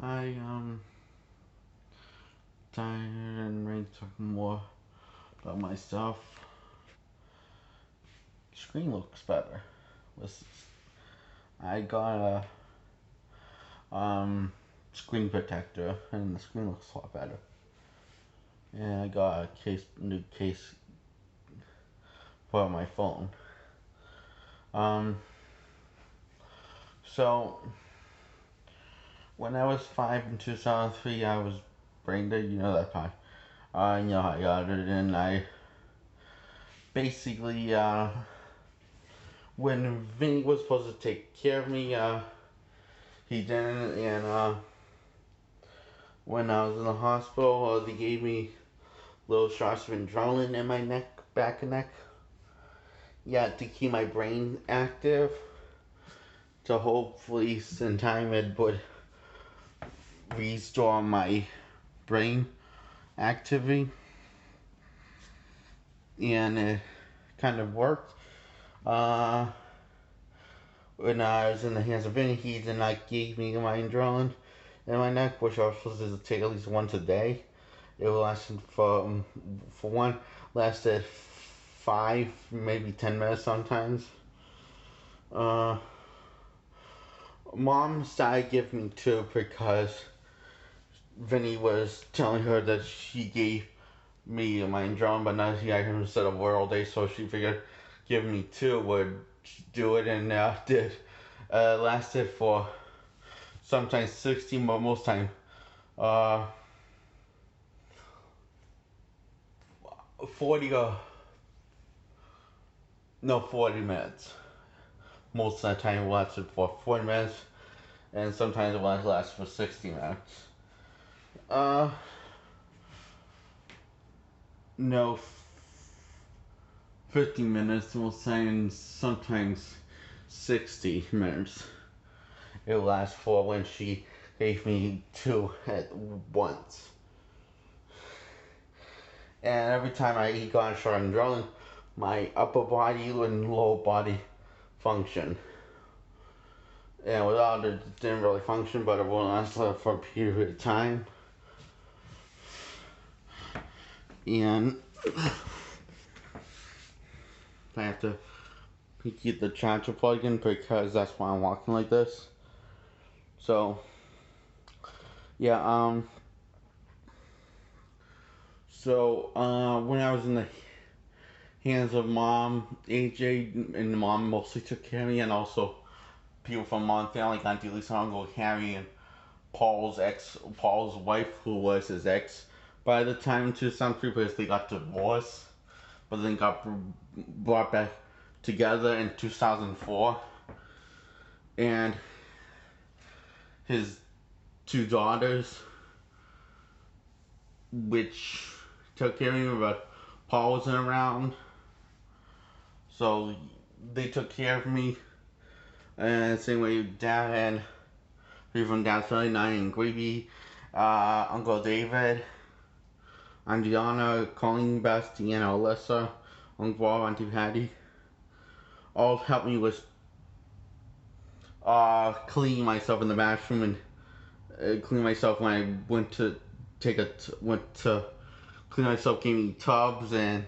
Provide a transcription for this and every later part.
I tired and ready to talk more about myself. Screen looks better. I got a screen protector and the screen looks a lot better. And I got a new case for my phone. Um, so when I was 5 in 2003, I was brain dead. You know that part. You know how I got it, and I basically when Vinny was supposed to take care of me, he didn't, and when I was in the hospital, they gave me little shots of adrenaline in my neck, back and neck. Yeah, to keep my brain active. To hopefully, in time, it would restore my brain activity, and it kind of worked. Uh, when I was in the hands of Vinny, he did not give me my adrenaline in my neck, which I was supposed to take at least once a day. It lasted for one lasted 5, maybe 10 minutes sometimes. Uh, Mom started giving me 2 because Vinny was telling her that she gave me my drum, but not he had him set up all day, so she figured giving me 2 would do it, and did. Lasted for sometimes 60, but most time uh, 40 or no 40 minutes. Most of the time it lasted for 40 minutes, and sometimes it lasted for 60 minutes. Uh, no, 50 minutes, most times, sometimes 60 minutes. It lasts for when she gave me 2 at once. And every time I got short on adrenaline, my upper body and lower body function. And without it, it didn't really function, but it won't last for a period of time. And I have to keep the charger plugged in because that's why I'm walking like this. So, yeah, when I was in the hands of Mom, AJ and Mom mostly took care of me, and also people from Mom family, Auntie Lisa, Uncle Harry, and Paul's wife, who was his ex by the time to some people because they got divorced, but then got brought back together in 2004, and his 2 daughters, which took care of me, but Paul wasn't around, so they took care of me. And same way Dad and people from Dad's family, Nine and Gravy, Uncle David, Angiana, Colleen, Beth, Deanna, Alyssa, Uncle Bob, Auntie Patty, all helped me with cleaning myself in the bathroom and clean myself when I went to clean myself, gave me tubs and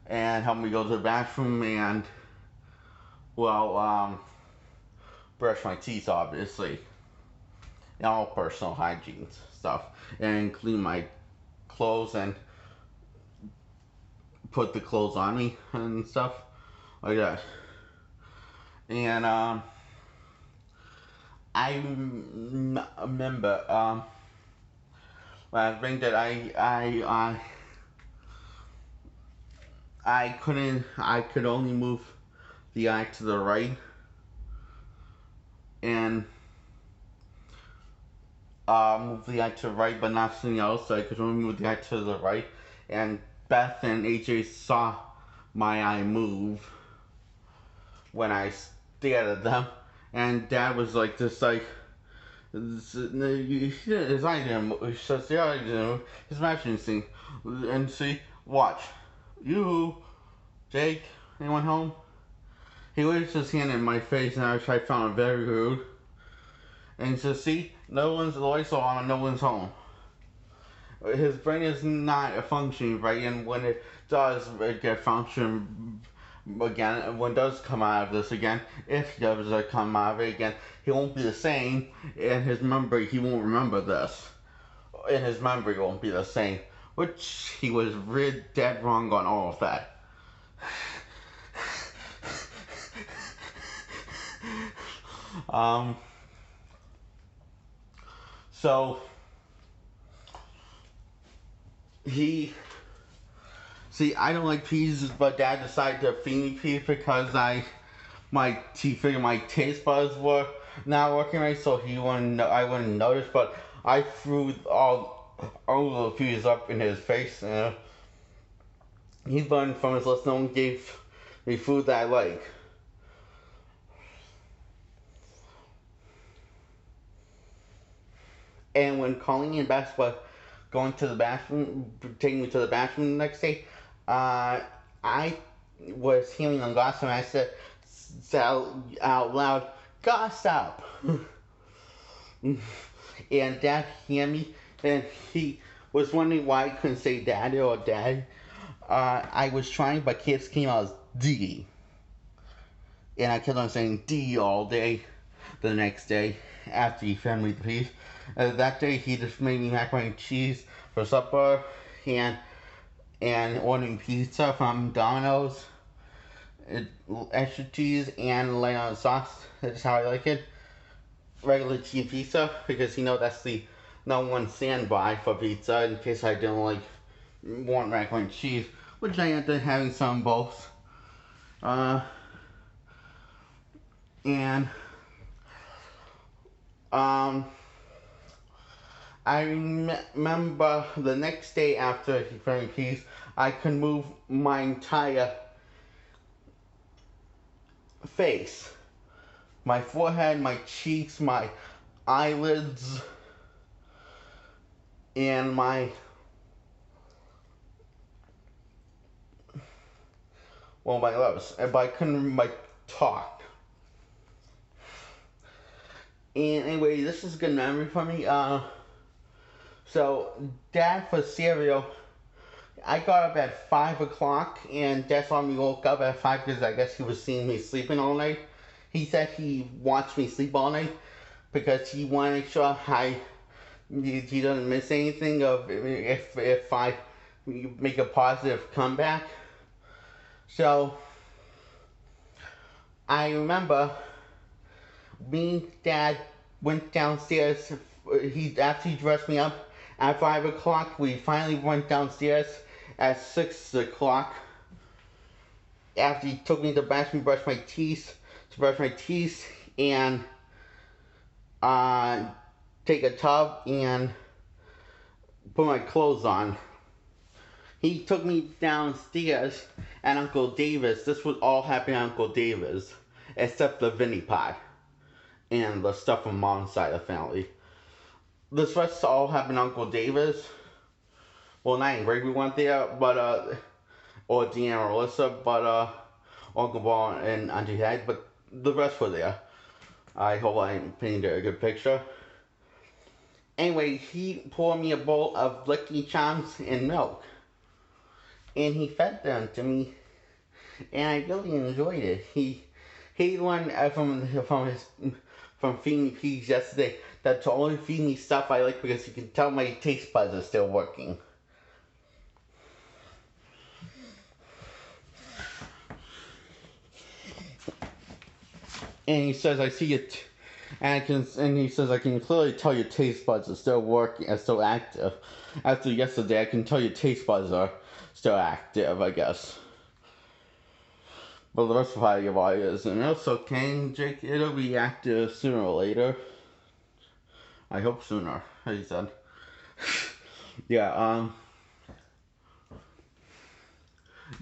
helped me go to the bathroom and brush my teeth, obviously, and all personal hygiene stuff, and clean my clothes and put the clothes on me and stuff like that. And I remember I think that I could only move the eye to the right and move the eye to the right, but not something else. So I could only move the eye to the right. And Beth and AJ saw my eye move when I stared at them, and Dad was like, "This like." His eye didn't move. He says, "Yeah, I didn't move. His imagination thing." And see, watch. You, Jake, anyone home? He waved his hand in my face, and I found it very rude. And he says, see, no one's the lights are on, no one's home. His brain is not functioning right, and when it does get function again, when it does come out of this again, if he does come out of it again, he won't be the same, and his memory, he won't remember this. And his memory won't be the same, which he was really dead wrong on all of that. um, so he see, I don't like peas, but Dad decided to feed me peas because he figured my taste buds were not working right, so I wouldn't notice. But I threw all the peas up in his face, and he learned from his lesson. No one gave me food that I like. And when Colleen and Bess were going to the bathroom, taking me to the bathroom the next day, I was hearing them gossip, and I said out loud, "Gossip!" And Dad heard me, and he was wondering why I couldn't say Daddy or Dad. I was trying, but kids came out as D. And I kept on saying D all day the next day after he fed me the peas. That day he just made me macaroni and cheese for supper and ordering pizza from Domino's. Extra cheese and lay on sauce. That's how I like it. Regular cheese pizza, because that's the number one standby for pizza in case I don't want macaroni and cheese, which I ended up having some both. And I remember the next day after he fed me peas, I could move my entire face. My forehead, my cheeks, my eyelids, and my lips. But I couldn't talk. And anyway, this is a good memory for me. So Dad for cereal, I got up at 5 o'clock, and Dad saw me woke up at 5 because I guess he was seeing me sleeping all night. He said he watched me sleep all night because he wanted to make sure he doesn't miss anything of if I make a positive comeback. So I remember me and Dad went downstairs. After he dressed me up at 5 o'clock, we finally went downstairs at 6 o'clock. After he took me to the bathroom to brush my teeth, and take a tub and put my clothes on. He took me downstairs at Uncle David's. This would all happen at Uncle David's, except the Vinnie pie and the stuff from Mom's side of the family. This rest all happened at Uncle David's. Well, not in Gregory went there, but or Deanna or Alyssa, but Uncle Ball and Auntie Head, but the rest were there. I hope I painted a good picture. Anyway, he poured me a bowl of Lucky Charms and milk, and he fed them to me, and I really enjoyed it. He learned from feeding me peas yesterday that to only feed me stuff I like because you can tell my taste buds are still working. And he says, I see it, and he says, I can clearly tell your taste buds are still working, are still active. After yesterday, I can tell your taste buds are still active, I guess. But the rest of your body isn't. It's okay, Jake. It'll be active sooner or later. I hope sooner, he said. Yeah,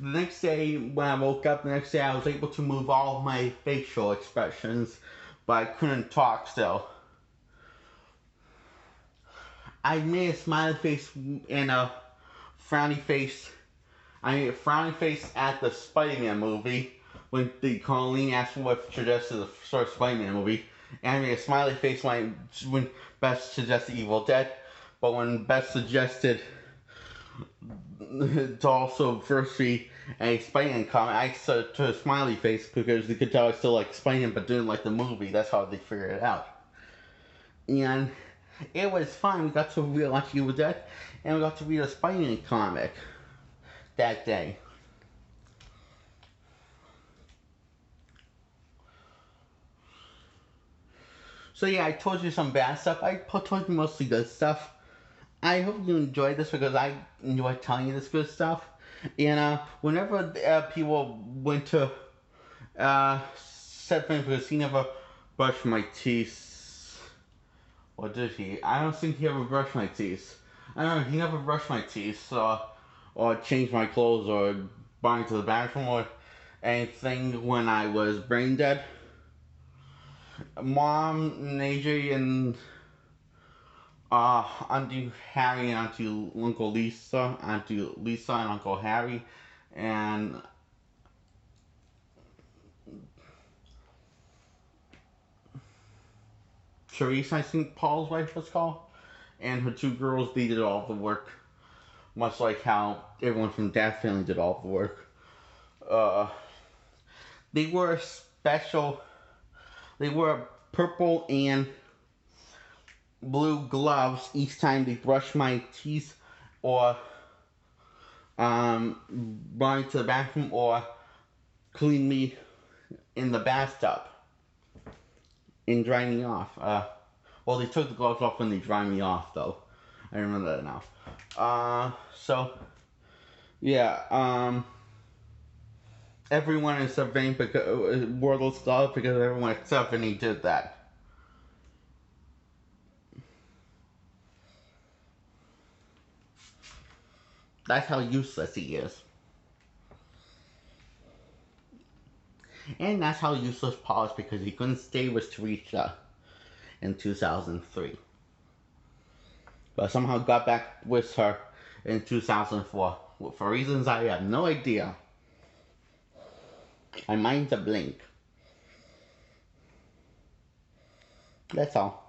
the next day, when I woke up, I was able to move all of my facial expressions, but I couldn't talk still. I made a smiley face and a frowny face. I made a frowny face at the Spider-Man movie when the Colleen asked me what suggested the first Spider-Man movie, animated smiley face when Beth suggested Evil Dead, but when Beth suggested to also first be a Spider-Man comic, I said to a smiley face because you could tell I still like Spider-Man but didn't like the movie. That's how they figured it out. And it was fun. We got to watch Evil Dead, and we got to read a Spider-Man comic that day. So yeah, I told you some bad stuff. I told you mostly good stuff. I hope you enjoyed this because I enjoy telling you this good stuff. And whenever people went to set things because he never brushed my teeth. Or did he? I don't think he ever brushed my teeth. I don't know, he never brushed my teeth or changed my clothes or brought me to the bathroom or anything when I was brain dead. Mom, AJ, and Auntie Harry and Auntie Lisa and Uncle Harry, and Charisse, I think Paul's wife was called, and her two girls, they did all the work, much like how everyone from Dad's family did all the work. Uh, they were special. They wore purple and blue gloves each time they brushed my teeth or brought me to the bathroom or cleaned me in the bathtub and dried me off. Well, they took the gloves off when they dried me off, though. I remember that now. So yeah, everyone is surveying because wore those gloves because everyone except Vinny did that. That's how useless he is. And that's how useless Paul is because he couldn't stay with Teresa in 2003. But somehow got back with her in 2004. For reasons I have no idea. My mind's a blink. That's all.